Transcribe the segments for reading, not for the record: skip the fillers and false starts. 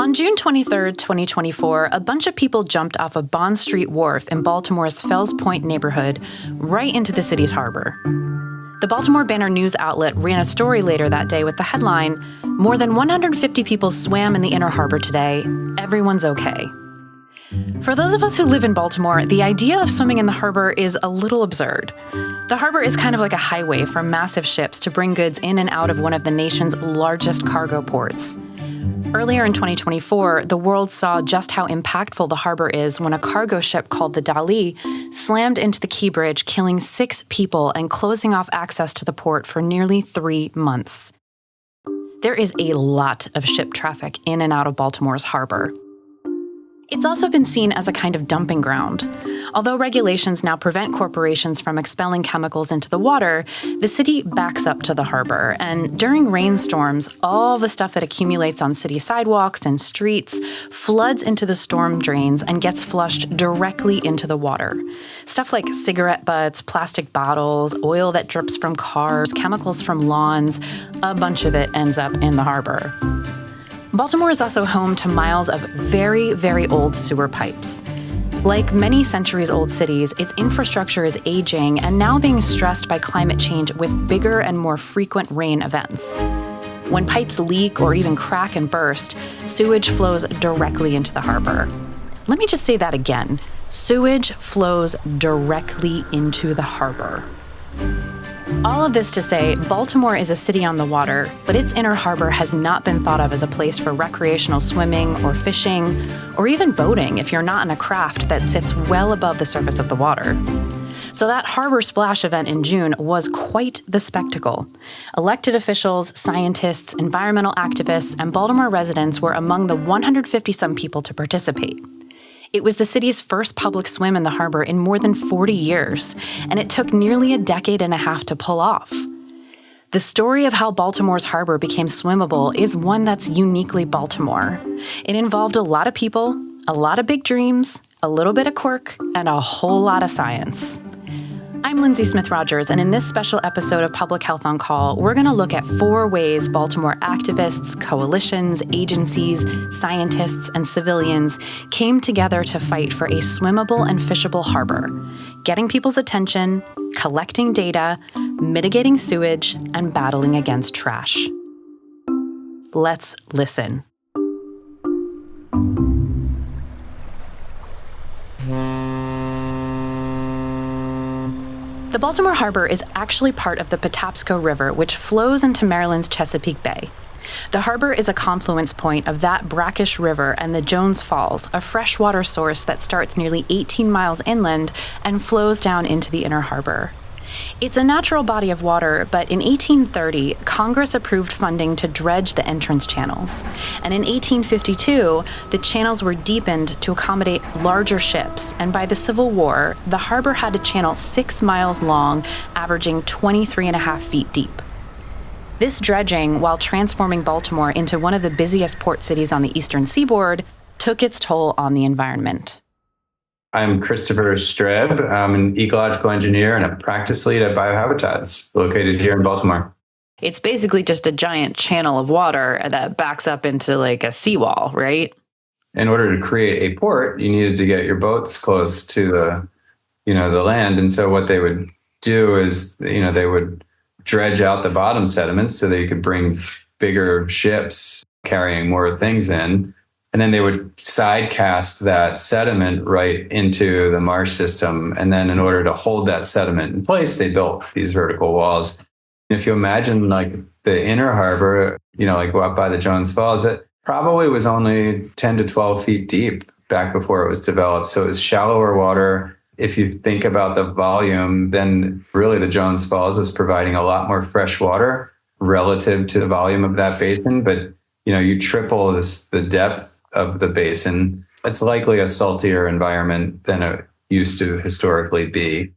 On June 23, 2024, a bunch of people jumped off of Bond Street Wharf in Baltimore's Fells Point neighborhood right into the city's harbor. The Baltimore Banner news outlet ran a story later that day with the headline, "More than 150 people swam in the inner harbor today. Everyone's okay." For those of us who live in Baltimore, the idea of swimming in the harbor is a little absurd. The harbor is kind of like a highway for massive ships to bring goods in and out of one of the nation's largest cargo ports. Earlier in 2024, the world saw just how impactful the harbor is when a cargo ship called the Dali slammed into the Key Bridge, killing 6 people and closing off access to the port for nearly 3 months. There is a lot of ship traffic in and out of Baltimore's harbor. It's also been seen as a kind of dumping ground. Although regulations now prevent corporations from expelling chemicals into the water, the city backs up to the harbor, and during rainstorms, all the stuff that accumulates on city sidewalks and streets floods into the storm drains and gets flushed directly into the water. Stuff like cigarette butts, plastic bottles, oil that drips from cars, chemicals from lawns, a bunch of it ends up in the harbor. Baltimore is also home to miles of very, very old sewer pipes. Like many centuries-old cities, its infrastructure is aging and now being stressed by climate change with bigger and more frequent rain events. When pipes leak or even crack and burst, sewage flows directly into the harbor. Let me just say that again. Sewage flows directly into the harbor. All of this to say, Baltimore is a city on the water, but its inner harbor has not been thought of as a place for recreational swimming or fishing, or even boating if you're not in a craft that sits well above the surface of the water. So that harbor splash event in June was quite the spectacle. Elected officials, scientists, environmental activists, and Baltimore residents were among the 150-some people to participate. It was the city's first public swim in the harbor in more than 40 years, and it took nearly a decade and a half to pull off. The story of how Baltimore's harbor became swimmable is one that's uniquely Baltimore. It involved a lot of people, a lot of big dreams, a little bit of quirk, and a whole lot of science. I'm Lindsay Smith-Rogers, and in this special episode of Public Health on Call, we're going to look at 4 ways Baltimore activists, coalitions, agencies, scientists, and civilians came together to fight for a swimmable and fishable harbor, getting people's attention, collecting data, mitigating sewage, and battling against trash. Let's listen. The Baltimore Harbor is actually part of the Patapsco River, which flows into Maryland's Chesapeake Bay. The harbor is a confluence point of that brackish river and the Jones Falls, a freshwater source that starts nearly 18 miles inland and flows down into the inner harbor. It's a natural body of water, but in 1830, Congress approved funding to dredge the entrance channels. And in 1852, the channels were deepened to accommodate larger ships, and by the Civil War, the harbor had a channel 6 miles long, averaging 23.5 feet deep. This dredging, while transforming Baltimore into one of the busiest port cities on the eastern seaboard, took its toll on the environment. I'm Christopher Streb. I'm an ecological engineer and a practice lead at Biohabitats, located here in Baltimore. It's basically just a giant channel of water that backs up into like a seawall, right? In order to create a port, you needed to get your boats close to the land. And so what they would do is, they would dredge out the bottom sediments so they could bring bigger ships carrying more things in. And then they would side cast that sediment right into the marsh system. And then in order to hold that sediment in place, they built these vertical walls. If you imagine like the inner harbor, like up by the Jones Falls, it probably was only 10 to 12 feet deep back before it was developed. So it was shallower water. If you think about the volume, then really the Jones Falls was providing a lot more fresh water relative to the volume of that basin. But, you triple the depth of the basin, it's likely a saltier environment than it used to historically be.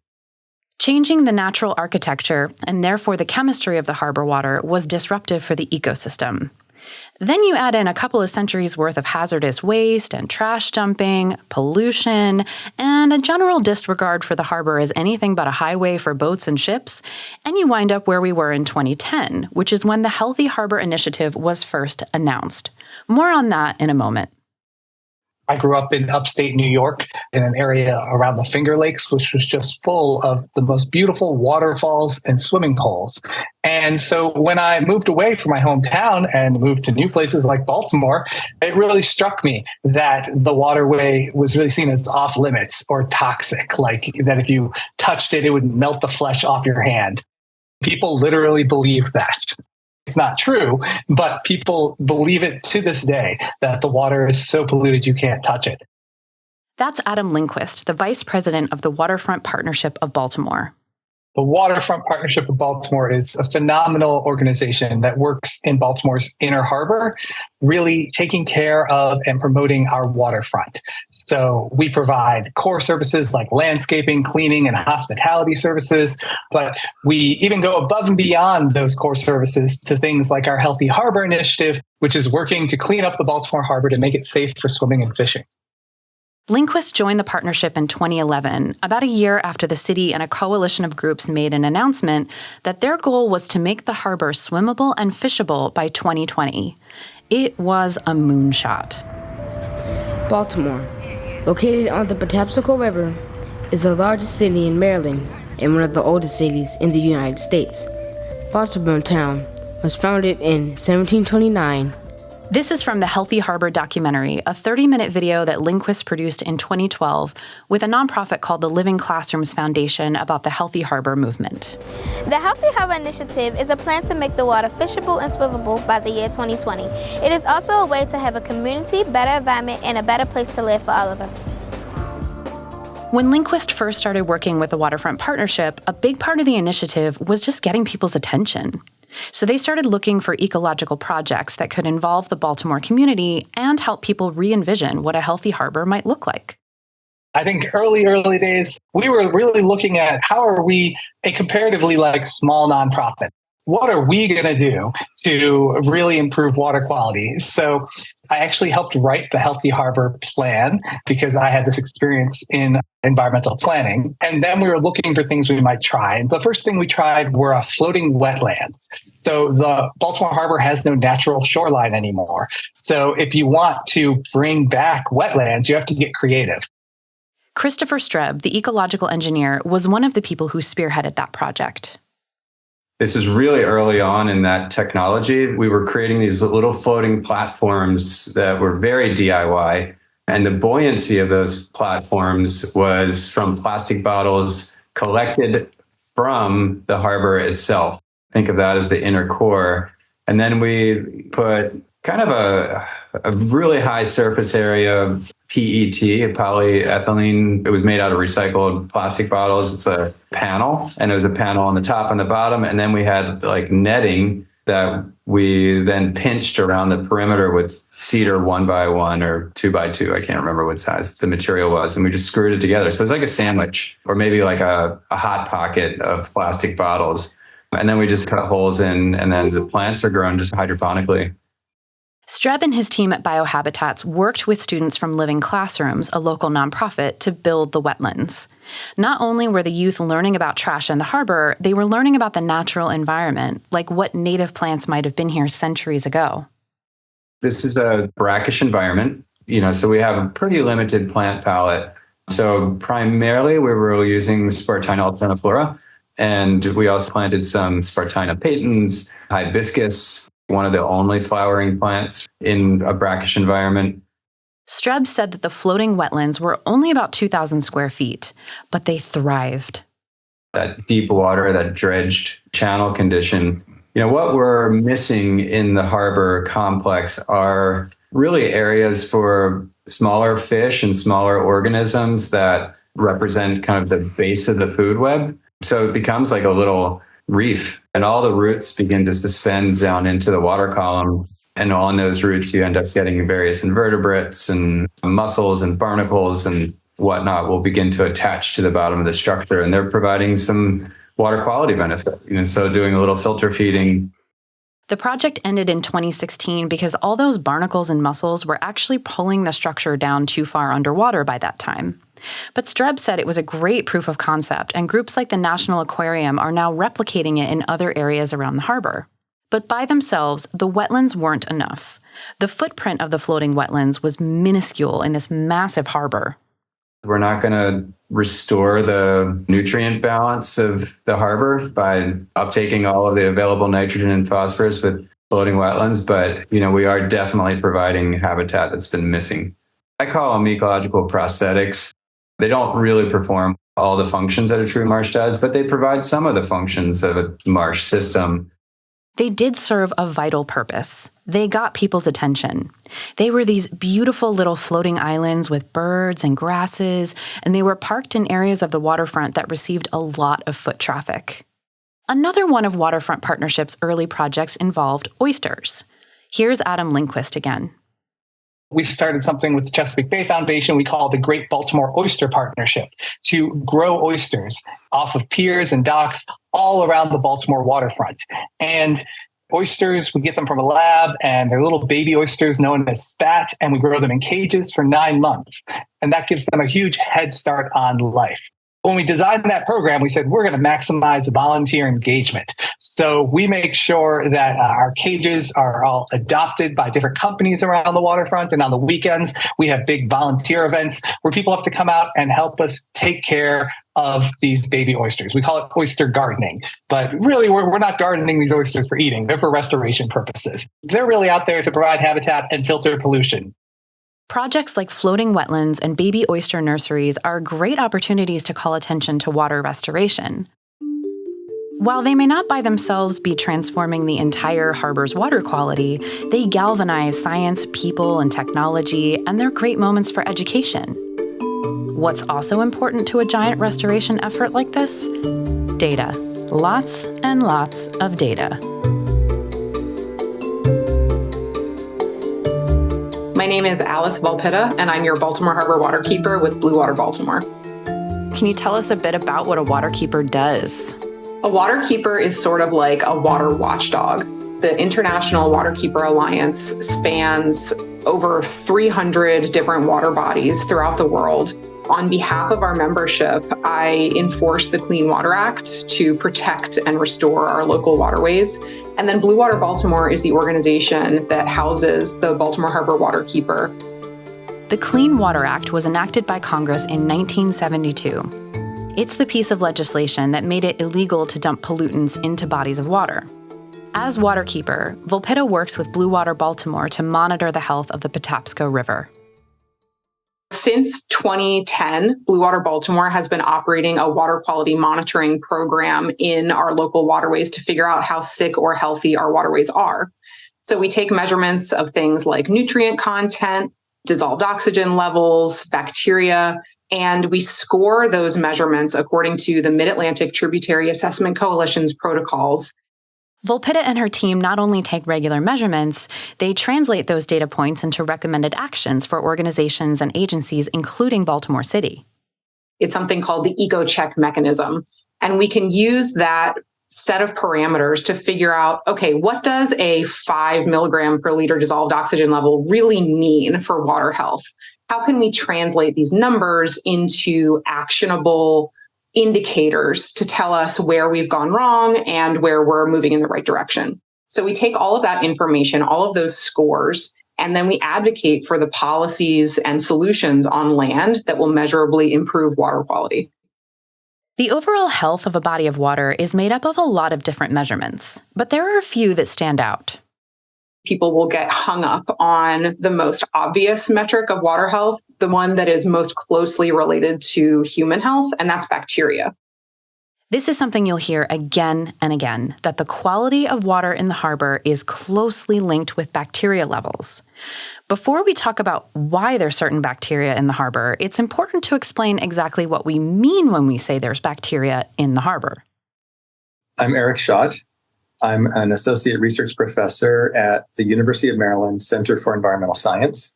Changing the natural architecture, and therefore the chemistry of the harbor water, was disruptive for the ecosystem. Then you add in a couple of centuries worth of hazardous waste and trash dumping, pollution, and a general disregard for the harbor as anything but a highway for boats and ships, and you wind up where we were in 2010, which is when the Healthy Harbor Initiative was first announced. More on that in a moment. I grew up in upstate New York in an area around the Finger Lakes, which was just full of the most beautiful waterfalls and swimming holes. And so when I moved away from my hometown and moved to new places like Baltimore, it really struck me that the waterway was really seen as off limits or toxic, like that if you touched it, it would melt the flesh off your hand. People literally believe that. It's not true, but people believe it to this day that the water is so polluted you can't touch it. That's Adam Lindquist, the vice president of the Waterfront Partnership of Baltimore. The Waterfront Partnership of Baltimore is a phenomenal organization that works in Baltimore's Inner Harbor, really taking care of and promoting our waterfront. So we provide core services like landscaping, cleaning, and hospitality services, but we even go above and beyond those core services to things like our Healthy Harbor initiative, which is working to clean up the Baltimore Harbor to make it safe for swimming and fishing. Lindquist joined the partnership in 2011, about a year after the city and a coalition of groups made an announcement that their goal was to make the harbor swimmable and fishable by 2020. It was a moonshot. Baltimore, located on the Patapsco River, is the largest city in Maryland and one of the oldest cities in the United States. Baltimore town was founded in 1729. This is from the Healthy Harbor documentary, a 30-minute video that Lindquist produced in 2012 with a nonprofit called the Living Classrooms Foundation about the Healthy Harbor movement. The Healthy Harbor Initiative is a plan to make the water fishable and swimmable by the year 2020. It is also a way to have a community, better environment, and a better place to live for all of us. When Lindquist first started working with the Waterfront Partnership, a big part of the initiative was just getting people's attention. So they started looking for ecological projects that could involve the Baltimore community and help people re-envision what a healthy harbor might look like. I think early days, we were really looking at how are we a comparatively small nonprofit? What are we going to do to really improve water quality? So I actually helped write the Healthy Harbor plan because I had this experience in environmental planning. And then we were looking for things we might try. And the first thing we tried were floating wetlands. So the Baltimore Harbor has no natural shoreline anymore. So if you want to bring back wetlands, you have to get creative. Christopher Streb, the ecological engineer, was one of the people who spearheaded that project. This was really early on in that technology. We were creating these little floating platforms that were very DIY. And the buoyancy of those platforms was from plastic bottles collected from the harbor itself. Think of that as the inner core. And then we put kind of a really high surface area PET, polyethylene. It was made out of recycled plastic bottles. It's a panel, and it was a panel on the top and the bottom. And then we had netting that we then pinched around the perimeter with cedar 1x1 or 2x2. I can't remember what size the material was. And we just screwed it together. So it was like a sandwich or maybe like a hot pocket of plastic bottles. And then we just cut holes in, and then the plants are grown just hydroponically. Streb and his team at Biohabitats worked with students from Living Classrooms, a local nonprofit, to build the wetlands. Not only were the youth learning about trash in the harbor, they were learning about the natural environment, like what native plants might have been here centuries ago. This is a brackish environment, so we have a pretty limited plant palette. So primarily we were using Spartina alterniflora, and we also planted some Spartina patens, hibiscus, one of the only flowering plants in a brackish environment. Streb said that the floating wetlands were only about 2,000 square feet, but they thrived. That deep water, that dredged channel condition, what we're missing in the harbor complex are really areas for smaller fish and smaller organisms that represent kind of the base of the food web. So it becomes like a little reef, and all the roots begin to suspend down into the water column. And on those roots, you end up getting various invertebrates and mussels and barnacles and whatnot will begin to attach to the bottom of the structure. And they're providing some water quality benefit. So doing a little filter feeding. The project ended in 2016 because all those barnacles and mussels were actually pulling the structure down too far underwater by that time. But Streb said it was a great proof of concept, and groups like the National Aquarium are now replicating it in other areas around the harbor. But by themselves, the wetlands weren't enough. The footprint of the floating wetlands was minuscule in this massive harbor. We're not going to restore the nutrient balance of the harbor by uptaking all of the available nitrogen and phosphorus with floating wetlands, but we are definitely providing habitat that's been missing. I call them ecological prosthetics. They don't really perform all the functions that a true marsh does, but they provide some of the functions of a marsh system. They did serve a vital purpose. They got people's attention. They were these beautiful little floating islands with birds and grasses, and they were parked in areas of the waterfront that received a lot of foot traffic. Another one of Waterfront Partnership's early projects involved oysters. Here's Adam Lindquist again. We started something with the Chesapeake Bay Foundation we call the Great Baltimore Oyster Partnership to grow oysters off of piers and docks all around the Baltimore waterfront. And oysters, we get them from a lab, and they're little baby oysters known as spat, and we grow them in cages for 9 months. And that gives them a huge head start on life. When we designed that program, we said we're going to maximize volunteer engagement. So we make sure that our cages are all adopted by different companies around the waterfront. And on the weekends, we have big volunteer events where people have to come out and help us take care of these baby oysters. We call it oyster gardening, but really we're not gardening these oysters for eating. They're for restoration purposes. They're really out there to provide habitat and filter pollution. Projects like floating wetlands and baby oyster nurseries are great opportunities to call attention to water restoration. While they may not by themselves be transforming the entire harbor's water quality, they galvanize science, people, and technology, and they're great moments for education. What's also important to a giant restoration effort like this? Data. Lots and lots of data. My name is Alice Volpetta, and I'm your Baltimore Harbor Waterkeeper with Blue Water Baltimore. Can you tell us a bit about what a waterkeeper does? A waterkeeper is sort of like a water watchdog. The International Waterkeeper Alliance spans over 300 different water bodies throughout the world. On behalf of our membership, I enforce the Clean Water Act to protect and restore our local waterways. And then Blue Water Baltimore is the organization that houses the Baltimore Harbor Waterkeeper. The Clean Water Act was enacted by Congress in 1972. It's the piece of legislation that made it illegal to dump pollutants into bodies of water. As waterkeeper, Volpetta works with Blue Water Baltimore to monitor the health of the Patapsco River. Since 2010, Blue Water Baltimore has been operating a water quality monitoring program in our local waterways to figure out how sick or healthy our waterways are. So we take measurements of things like nutrient content, dissolved oxygen levels, bacteria, and we score those measurements according to the Mid-Atlantic Tributary Assessment Coalition's protocols. Volpetta and her team not only take regular measurements, they translate those data points into recommended actions for organizations and agencies, including Baltimore City. It's something called the eco-check mechanism. And we can use that set of parameters to figure out, okay, what does a 5 milligram per liter dissolved oxygen level really mean for water health? How can we translate these numbers into actionable indicators to tell us where we've gone wrong and where we're moving in the right direction? So we take all of that information, all of those scores, and then we advocate for the policies and solutions on land that will measurably improve water quality. The overall health of a body of water is made up of a lot of different measurements, but there are a few that stand out. People will get hung up on the most obvious metric of water health, the one that is most closely related to human health, and that's bacteria. This is something you'll hear again and again, that the quality of water in the harbor is closely linked with bacteria levels. Before we talk about why there's certain bacteria in the harbor, it's important to explain exactly what we mean when we say there's bacteria in the harbor. I'm Eric Schott. I'm an associate research professor at the University of Maryland Center for Environmental Science.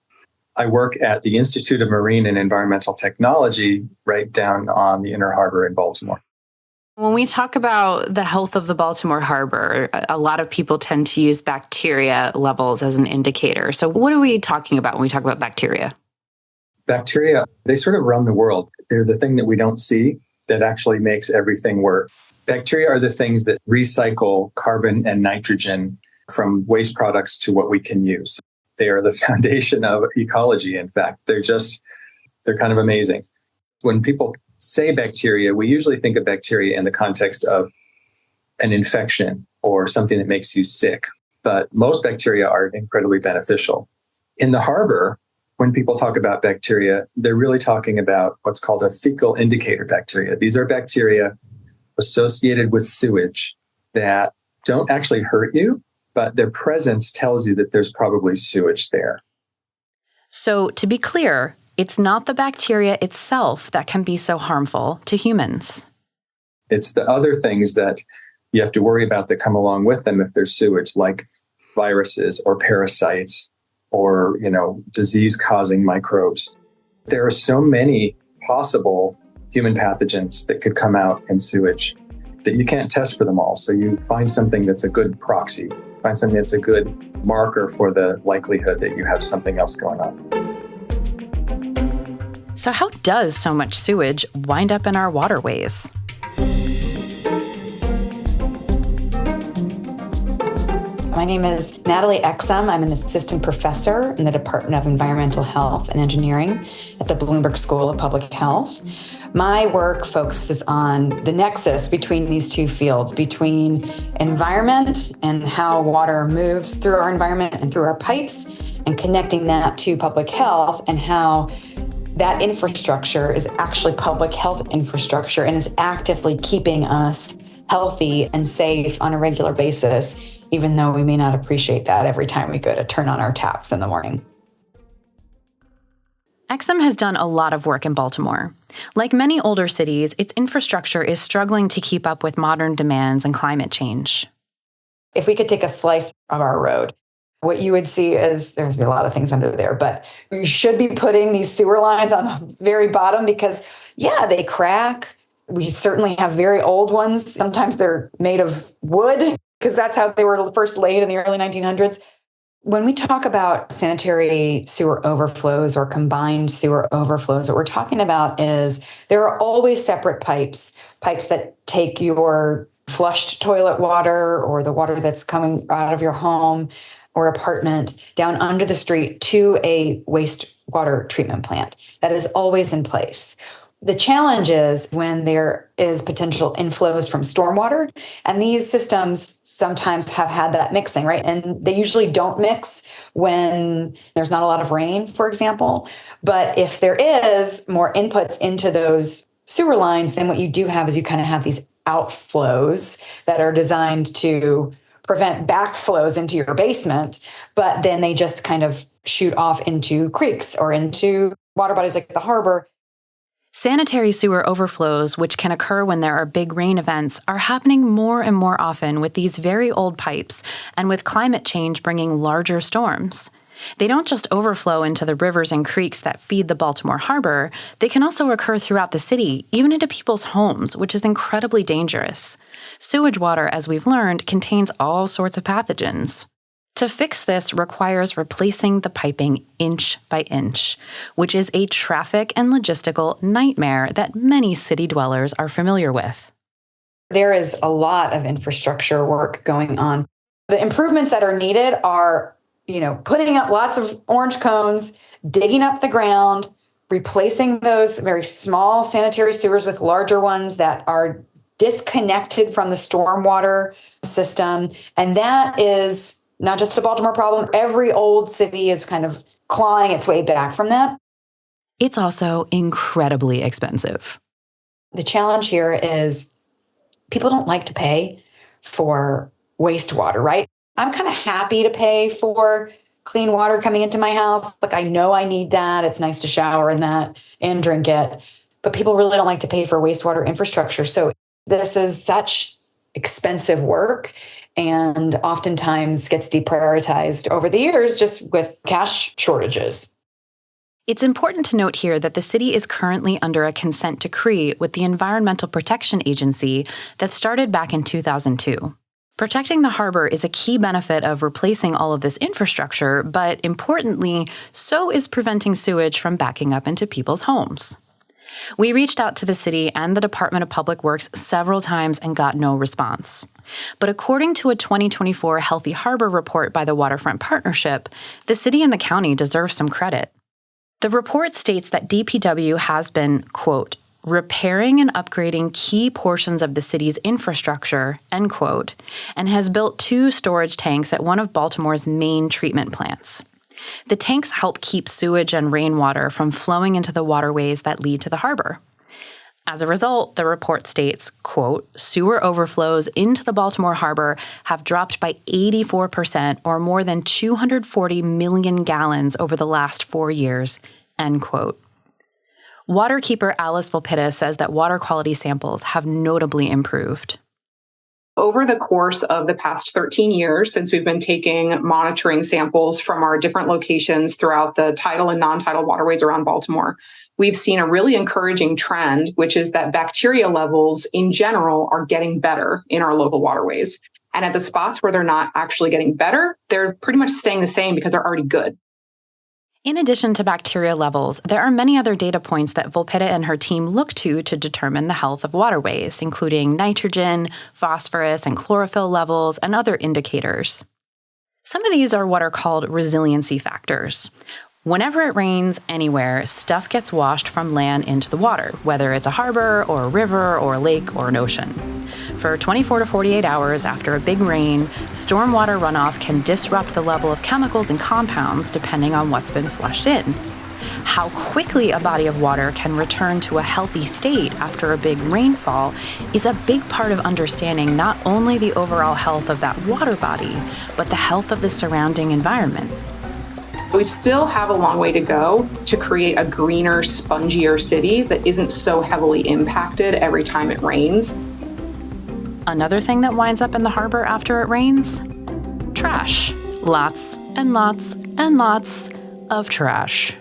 I work at the Institute of Marine and Environmental Technology right down on the Inner Harbor in Baltimore. When we talk about the health of the Baltimore Harbor, a lot of people tend to use bacteria levels as an indicator. So what are we talking about when we talk about bacteria? Bacteria, they sort of run the world. They're the thing that we don't see that actually makes everything work. Bacteria are the things that recycle carbon and nitrogen from waste products to what we can use. They are the foundation of ecology, in fact. They're kind of amazing. When people say bacteria, we usually think of bacteria in the context of an infection or something that makes you sick. But most bacteria are incredibly beneficial. In the harbor, when people talk about bacteria, they're really talking about what's called a fecal indicator bacteria. These are bacteria associated with sewage that don't actually hurt you, but their presence tells you that there's probably sewage there. So, to be clear, it's not the bacteria itself that can be so harmful to humans. It's the other things that you have to worry about that come along with them if there's sewage, like viruses or parasites or, disease-causing microbes. There are so many possible human pathogens that could come out in sewage that you can't test for them all. So you find something that's a good proxy, find something that's a good marker for the likelihood that you have something else going on. So how does so much sewage wind up in our waterways? My name is Natalie Exum. I'm an assistant professor in the Department of Environmental Health and Engineering at the Bloomberg School of Public Health. My work focuses on the nexus between these two fields, between environment and how water moves through our environment and through our pipes, and connecting that to public health and how that infrastructure is actually public health infrastructure and is actively keeping us healthy and safe on a regular basis, even though we may not appreciate that every time we go to turn on our taps in the morning. Exum has done a lot of work in Baltimore. Like many older cities, its infrastructure is struggling to keep up with modern demands and climate change. If we could take a slice of our road, what you would see is there's a lot of things under there, but you should be putting these sewer lines on the very bottom because, they crack. We certainly have very old ones. Sometimes they're made of wood because that's how they were first laid in the early 1900s. When we talk about sanitary sewer overflows or combined sewer overflows, what we're talking about is there are always separate pipes that take your flushed toilet water or the water that's coming out of your home or apartment down under the street to a wastewater treatment plant. That is always in place. The challenge is when there is potential inflows from stormwater, and these systems sometimes have had that mixing, right? And they usually don't mix when there's not a lot of rain, for example. But if there is more inputs into those sewer lines, then what you do have is you kind of have these outflows that are designed to prevent backflows into your basement, but then they just kind of shoot off into creeks or into water bodies like the harbor. Sanitary sewer overflows, which can occur when there are big rain events, are happening more and more often with these very old pipes and with climate change bringing larger storms. They don't just overflow into the rivers and creeks that feed the Baltimore harbor, they can also occur throughout the city, even into people's homes, which is incredibly dangerous. Sewage water, as we've learned, contains all sorts of pathogens. To fix this requires replacing the piping inch by inch, which is a traffic and logistical nightmare that many city dwellers are familiar with. There is a lot of infrastructure work going on. The improvements that are needed are, putting up lots of orange cones, digging up the ground, replacing those very small sanitary sewers with larger ones that are disconnected from the stormwater system. And that is not just a Baltimore problem. Every old city is kind of clawing its way back from that. It's also incredibly expensive. The challenge here is people don't like to pay for wastewater, right? I'm kind of happy to pay for clean water coming into my house. Like, I know I need that. It's nice to shower in that and drink it. But people really don't like to pay for wastewater infrastructure. So this is such expensive work and oftentimes gets deprioritized over the years just with cash shortages. It's important to note here that the city is currently under a consent decree with the Environmental Protection Agency that started back in 2002. Protecting the harbor is a key benefit of replacing all of this infrastructure, but importantly, so is preventing sewage from backing up into people's homes. We reached out to the city and the Department of Public Works several times and got no response. But according to a 2024 Healthy Harbor report by the Waterfront Partnership, the city and the county deserve some credit. The report states that DPW has been, quote, repairing and upgrading key portions of the city's infrastructure, end quote, and has built 2 storage tanks at one of Baltimore's main treatment plants. The tanks help keep sewage and rainwater from flowing into the waterways that lead to the harbor. As a result, the report states, quote, sewer overflows into the Baltimore harbor have dropped by 84% or more than 240 million gallons over the last 4 years, end quote. Waterkeeper Alice Volpita says that water quality samples have notably improved. Over the course of the past 13 years, since we've been taking monitoring samples from our different locations throughout the tidal and non-tidal waterways around Baltimore, we've seen a really encouraging trend, which is that bacteria levels in general are getting better in our local waterways. And at the spots where they're not actually getting better, they're pretty much staying the same because they're already good. In addition to bacteria levels, there are many other data points that Volpita and her team look to determine the health of waterways, including nitrogen, phosphorus, and chlorophyll levels, and other indicators. Some of these are what are called resiliency factors. Whenever it rains anywhere, stuff gets washed from land into the water, whether it's a harbor or a river or a lake or an ocean. For 24 to 48 hours after a big rain, stormwater runoff can disrupt the level of chemicals and compounds depending on what's been flushed in. How quickly a body of water can return to a healthy state after a big rainfall is a big part of understanding not only the overall health of that water body, but the health of the surrounding environment. We still have a long way to go to create a greener, spongier city that isn't so heavily impacted every time it rains. Another thing that winds up in the harbor after it rains? Trash. Lots and lots and lots of trash.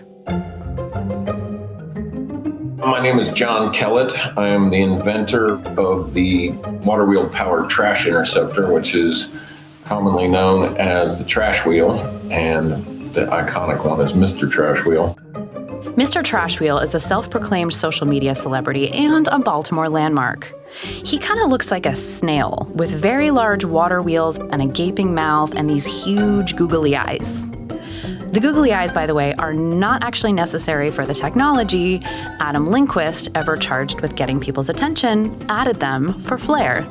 My name is John Kellett. I am the inventor of the water wheel powered trash interceptor, which is commonly known as the trash wheel, and the iconic one is Mr. Trash Wheel. Mr. Trash Wheel is a self-proclaimed social media celebrity and a Baltimore landmark. He kind of looks like a snail with very large water wheels and a gaping mouth and these huge googly eyes. The googly eyes, by the way, are not actually necessary for the technology. Adam Lindquist, ever charged with getting people's attention, added them for flair.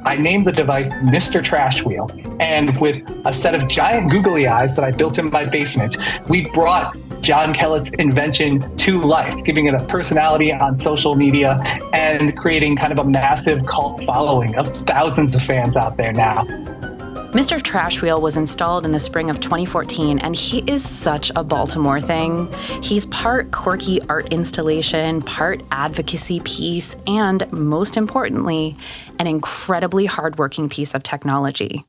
I named the device Mr. Trash Wheel. And with a set of giant googly eyes that I built in my basement, we brought John Kellett's invention to life, giving it a personality on social media and creating kind of a massive cult following of thousands of fans out there now. Mr. Trash Wheel was installed in the spring of 2014, and he is such a Baltimore thing. He's part quirky art installation, part advocacy piece, and most importantly, an incredibly hardworking piece of technology.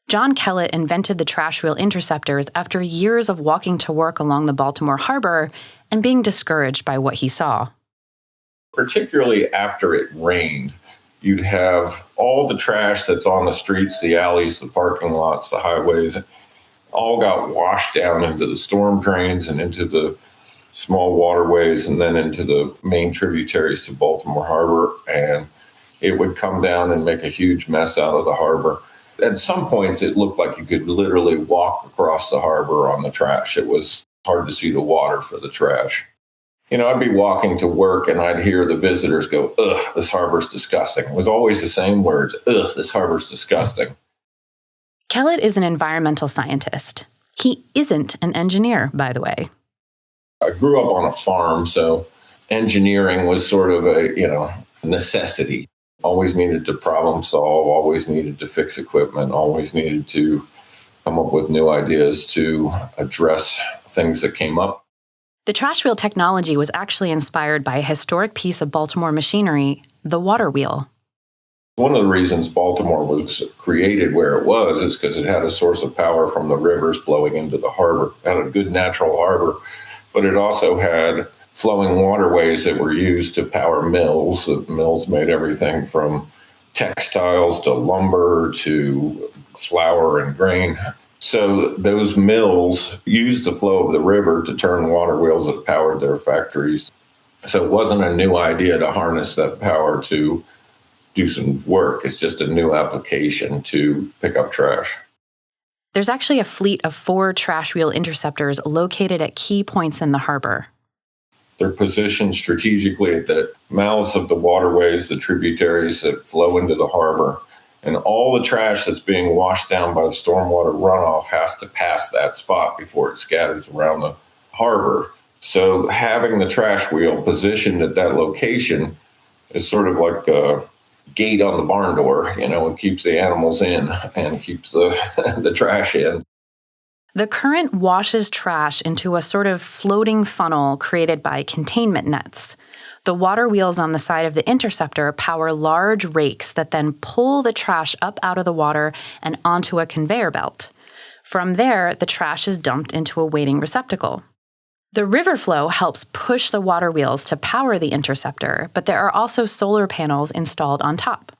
John Kellett invented the trash wheel interceptors after years of walking to work along the Baltimore harbor and being discouraged by what he saw. Particularly after it rained, you'd have all the trash that's on the streets, the alleys, the parking lots, the highways, all got washed down into the storm drains and into the small waterways and then into the main tributaries to Baltimore Harbor. And it would come down and make a huge mess out of the harbor. At some points, it looked like you could literally walk across the harbor on the trash. It was hard to see the water for the trash. You know, I'd be walking to work and I'd hear the visitors go, "Ugh, this harbor's disgusting." It was always the same words, "Ugh, this harbor's disgusting." Kellett is an environmental scientist. He isn't an engineer, by the way. I grew up on a farm, so engineering was sort of a necessity. Always needed to problem solve, always needed to fix equipment, always needed to come up with new ideas to address things that came up. The trash wheel technology was actually inspired by a historic piece of Baltimore machinery, the water wheel. One of the reasons Baltimore was created where it was is because it had a source of power from the rivers flowing into the harbor. It had a good natural harbor, but it also had flowing waterways that were used to power mills. The mills made everything from textiles to lumber to flour and grain. So those mills used the flow of the river to turn water wheels that powered their factories. So it wasn't a new idea to harness that power to do some work. It's just a new application to pick up trash. There's actually a fleet of 4 trash wheel interceptors located at key points in the harbor. They're positioned strategically at the mouths of the waterways, the tributaries that flow into the harbor. And all the trash that's being washed down by the stormwater runoff has to pass that spot before it scatters around the harbor. So having the trash wheel positioned at that location is sort of like a gate on the barn door. It keeps the animals in and keeps the trash in. The current washes trash into a sort of floating funnel created by containment nets. The water wheels on the side of the interceptor power large rakes that then pull the trash up out of the water and onto a conveyor belt. From there, the trash is dumped into a waiting receptacle. The river flow helps push the water wheels to power the interceptor, but there are also solar panels installed on top.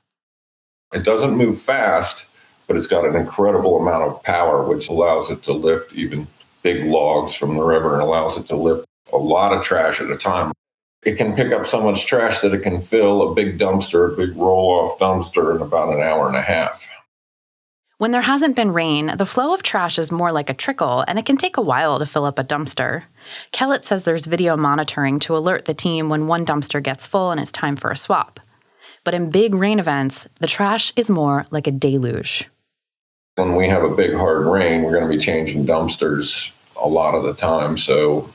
It doesn't move fast, but it's got an incredible amount of power, which allows it to lift even big logs from the river and allows it to lift a lot of trash at a time. It can pick up so much trash that it can fill a big dumpster, a big roll-off dumpster in about an hour and a half. When there hasn't been rain, the flow of trash is more like a trickle, and it can take a while to fill up a dumpster. Kellett says there's video monitoring to alert the team when one dumpster gets full and it's time for a swap. But in big rain events, the trash is more like a deluge. When we have a big hard rain, we're going to be changing dumpsters a lot of the time, so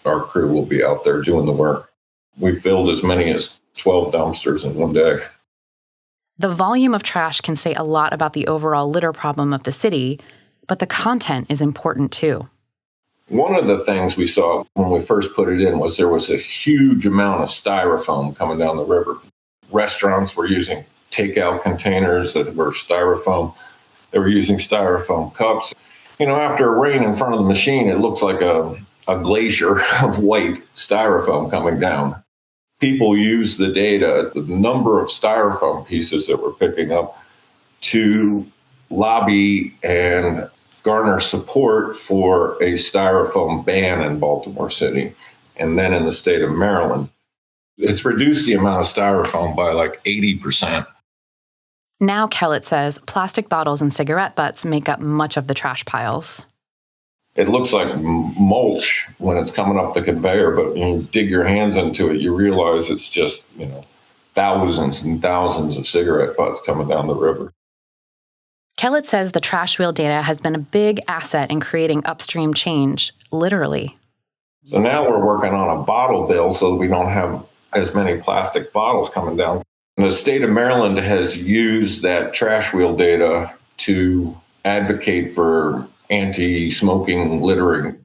our crew will be out there doing the work. We filled as many as 12 dumpsters in one day. The volume of trash can say a lot about the overall litter problem of the city, but the content is important too. One of the things we saw when we first put it in was there was a huge amount of styrofoam coming down the river. Restaurants were using takeout containers that were styrofoam. They were using styrofoam cups. After a rain in front of the machine, it looks like a glacier of white styrofoam coming down. People use the data, the number of styrofoam pieces that we're picking up, to lobby and garner support for a styrofoam ban in Baltimore City and then in the state of Maryland. It's reduced the amount of styrofoam by like 80%. Now, Kellett says, plastic bottles and cigarette butts make up much of the trash piles. It looks like mulch when it's coming up the conveyor, but when you dig your hands into it, you realize it's just, thousands and thousands of cigarette butts coming down the river. Kellett says the trash wheel data has been a big asset in creating upstream change, literally. So now we're working on a bottle bill so that we don't have as many plastic bottles coming down. And the state of Maryland has used that trash wheel data to advocate for anti-smoking littering.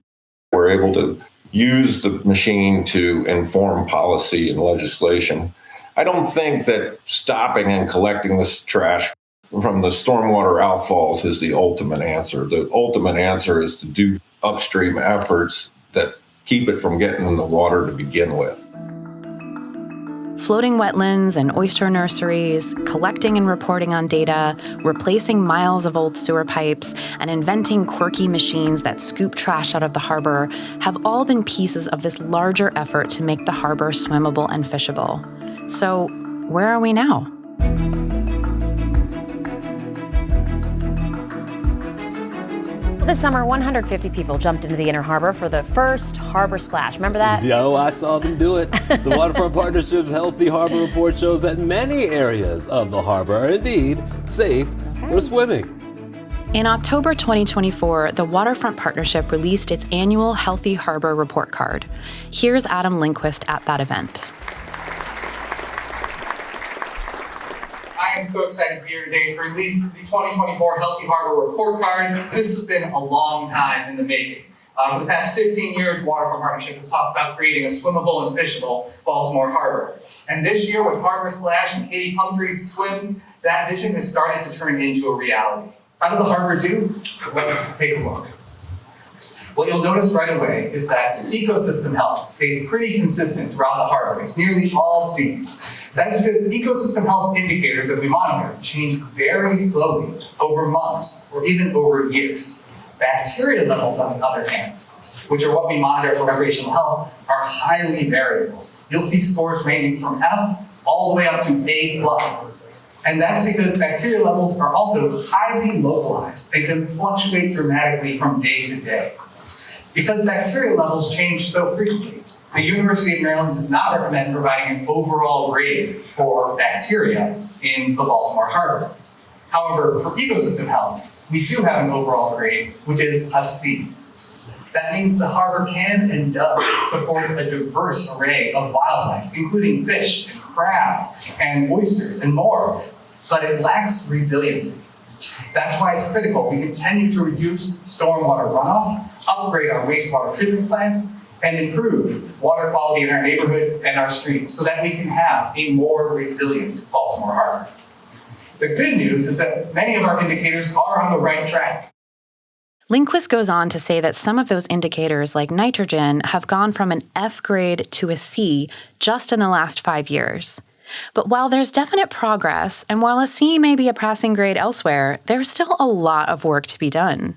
We're able to use the machine to inform policy and legislation. I don't think that stopping and collecting this trash from the stormwater outfalls is the ultimate answer. The ultimate answer is to do upstream efforts that keep it from getting in the water to begin with. Floating wetlands and oyster nurseries, collecting and reporting on data, replacing miles of old sewer pipes, and inventing quirky machines that scoop trash out of the harbor have all been pieces of this larger effort to make the harbor swimmable and fishable. So, where are we now? This summer, 150 people jumped into the Inner Harbor for the first harbor splash. Remember that? Yo, I saw them do it. The Waterfront Partnership's Healthy Harbor Report shows that many areas of the harbor are indeed safe for swimming. In October 2024, the Waterfront Partnership released its annual Healthy Harbor Report Card. Here's Adam Lindquist at that event. I am so excited to be here today to release the 2024 Healthy Harbor Report Card. This has been a long time in the making. For the past 15 years, Waterfront Partnership has talked about creating a swimmable and fishable Baltimore Harbor. And this year, with Harbor Splash and Katie Pumphrey's swim, that vision has started to turn into a reality. How did the harbor do? Let's take a look. What you'll notice right away is that ecosystem health stays pretty consistent throughout the harbor. It's nearly all seas. That's because ecosystem health indicators that we monitor change very slowly over months or even over years. Bacteria levels, on the other hand, which are what we monitor for recreational health, are highly variable. You'll see scores ranging from F all the way up to A+. And that's because bacteria levels are also highly localized and can fluctuate dramatically from day to day. Because bacteria levels change so frequently, the University of Maryland does not recommend providing an overall grade for bacteria in the Baltimore Harbor. However, for ecosystem health, we do have an overall grade, which is a C. That means the harbor can and does support a diverse array of wildlife, including fish and crabs and oysters and more, but it lacks resiliency. That's why it's critical we continue to reduce stormwater runoff, upgrade our wastewater treatment plants, and improve water quality in our neighborhoods and our streets so that we can have a more resilient Baltimore Harbor. The good news is that many of our indicators are on the right track. Lindquist goes on to say that some of those indicators, like nitrogen, have gone from an F grade to a C just in the last 5 years. But while there's definite progress, and while a C may be a passing grade elsewhere, there's still a lot of work to be done.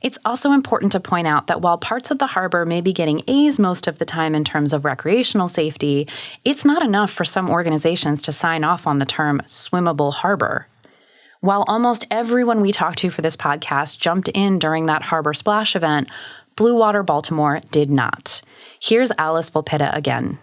It's also important to point out that while parts of the harbor may be getting A's most of the time in terms of recreational safety, it's not enough for some organizations to sign off on the term swimmable harbor. While almost everyone we talked to for this podcast jumped in during that harbor splash event, Blue Water Baltimore did not. Here's Alice Volpetta again.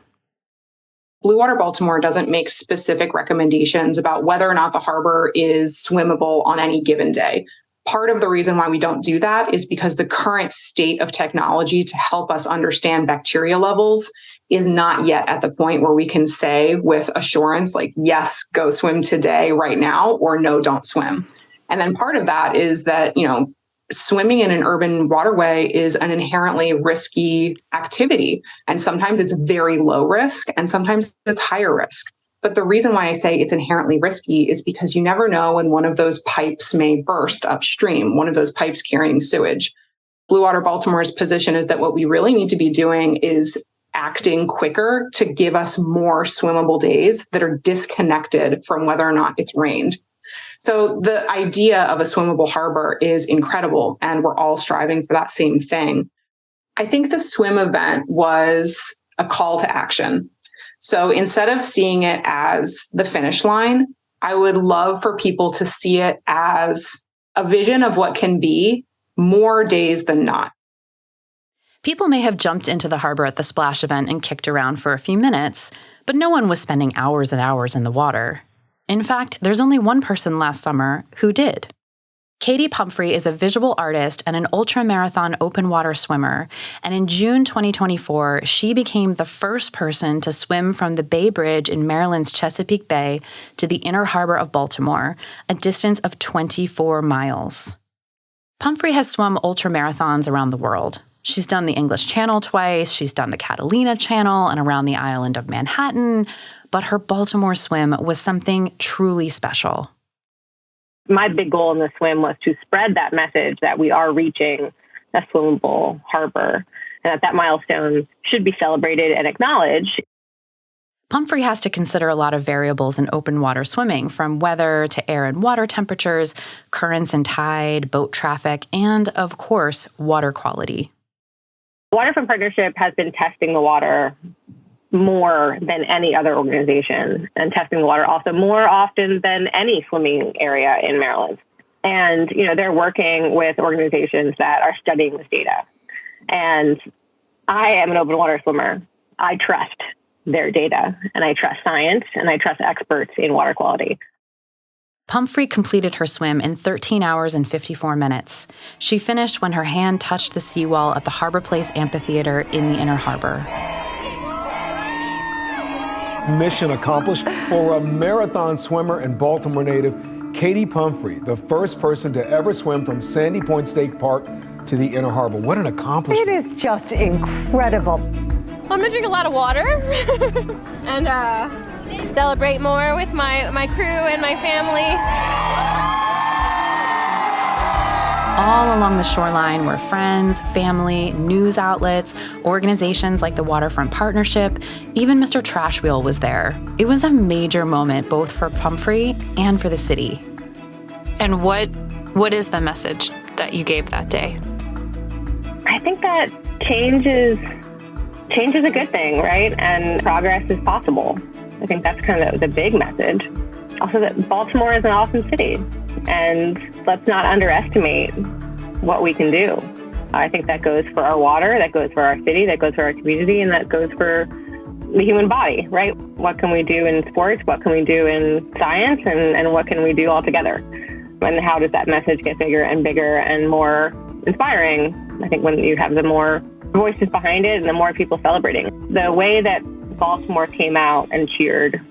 Blue Water Baltimore doesn't make specific recommendations about whether or not the harbor is swimmable on any given day. Part of the reason why we don't do that is because the current state of technology to help us understand bacteria levels is not yet at the point where we can say with assurance, like, yes, go swim today, right now, or no, don't swim. And then part of that is that, swimming in an urban waterway is an inherently risky activity. And sometimes it's very low risk and sometimes it's higher risk. But the reason why I say it's inherently risky is because you never know when one of those pipes may burst upstream, one of those pipes carrying sewage. Blue Water Baltimore's position is that what we really need to be doing is acting quicker to give us more swimmable days that are disconnected from whether or not it's rained. So the idea of a swimmable harbor is incredible, and we're all striving for that same thing. I think the swim event was a call to action. So instead of seeing it as the finish line, I would love for people to see it as a vision of what can be more days than not. People may have jumped into the harbor at the splash event and kicked around for a few minutes, but no one was spending hours and hours in the water. In fact, there's only one person last summer who did. Katie Pumphrey is a visual artist and an ultra-marathon open water swimmer, and in June 2024, she became the first person to swim from the Bay Bridge in Maryland's Chesapeake Bay to the inner harbor of Baltimore, a distance of 24 miles. Pumphrey has swum ultra-marathons around the world. She's done the English Channel twice, she's done the Catalina Channel and around the island of Manhattan, but her Baltimore swim was something truly special. My big goal in the swim was to spread that message that we are reaching a swimmable harbor and that milestone should be celebrated and acknowledged. Pumphrey has to consider a lot of variables in open water swimming, from weather to air and water temperatures, currents and tide, boat traffic, and, of course, water quality. Waterfront Partnership has been testing the water more than any other organization, and testing the water also more often than any swimming area in Maryland. And, they're working with organizations that are studying this data. And I am an open water swimmer. I trust their data, and I trust science, and I trust experts in water quality. Pumphrey completed her swim in 13 hours and 54 minutes. She finished when her hand touched the seawall at the Harbor Place Amphitheater in the Inner Harbor. Mission accomplished for a marathon swimmer and Baltimore native, Katie Pumphrey, the first person to ever swim from Sandy Point State Park to the Inner Harbor. What an accomplishment. It is just incredible. I'm gonna drink a lot of water and celebrate more with my crew and my family. All along the shoreline were friends, family, news outlets, organizations like the Waterfront Partnership. Even Mr. Trash Wheel was there. It was a major moment both for Pumphrey and for the city. And what is the message that you gave that day? I think that change is a good thing, right? And progress is possible. I think that's kind of the big message. Also, that Baltimore is an awesome city, and let's not underestimate what we can do. I think that goes for our water, that goes for our city, that goes for our community, and that goes for the human body, right? What can we do in sports? What can we do in science? And what can we do all together? And how does that message get bigger and bigger and more inspiring? I think when you have the more voices behind it and the more people celebrating. The way that Baltimore came out and cheered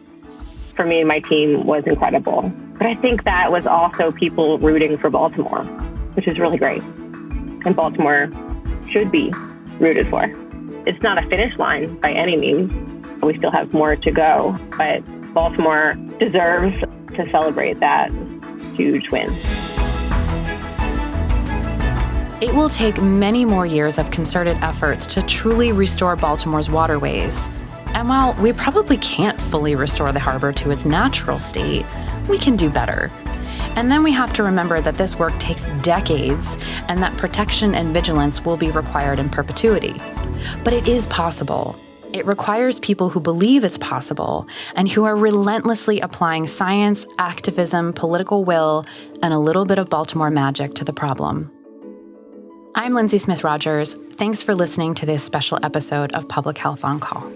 for me and my team was incredible. But I think that was also people rooting for Baltimore, which is really great. And Baltimore should be rooted for. It's not a finish line by any means. We still have more to go, but Baltimore deserves to celebrate that huge win. It will take many more years of concerted efforts to truly restore Baltimore's waterways. And while we probably can't fully restore the harbor to its natural state, we can do better. And then we have to remember that this work takes decades and that protection and vigilance will be required in perpetuity. But it is possible. It requires people who believe it's possible and who are relentlessly applying science, activism, political will, and a little bit of Baltimore magic to the problem. I'm Lindsay Smith Rogers. Thanks for listening to this special episode of Public Health on Call.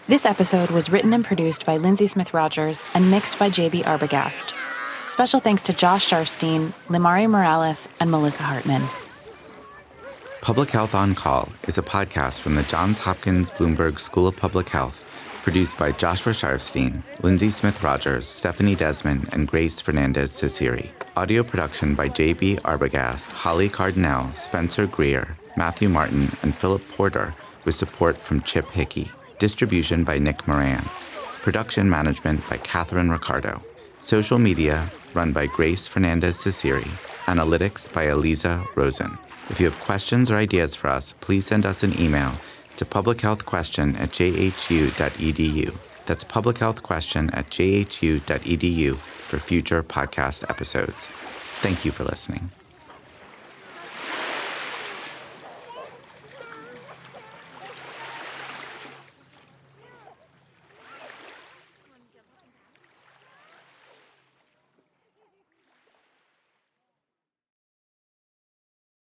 This episode was written and produced by Lindsay Smith Rogers and mixed by J.B. Arbogast. Special thanks to Josh Sharfstein, Limari Morales, and Melissa Hartman. Public Health on Call is a podcast from the Johns Hopkins Bloomberg School of Public Health, produced by Joshua Sharfstein, Lindsay Smith Rogers, Stephanie Desmond, and Grace Fernandez-Ciceri. Audio production by J.B. Arbogast, Holly Cardinale, Spencer Greer, Matthew Martin, and Philip Porter, with support from Chip Hickey. Distribution by Nick Moran. Production management by Catherine Ricardo. Social media run by Grace Fernandez-Ciceri. Analytics by Eliza Rosen. If you have questions or ideas for us, please send us an email to publichealthquestion@jhu.edu. That's publichealthquestion@jhu.edu for future podcast episodes. Thank you for listening.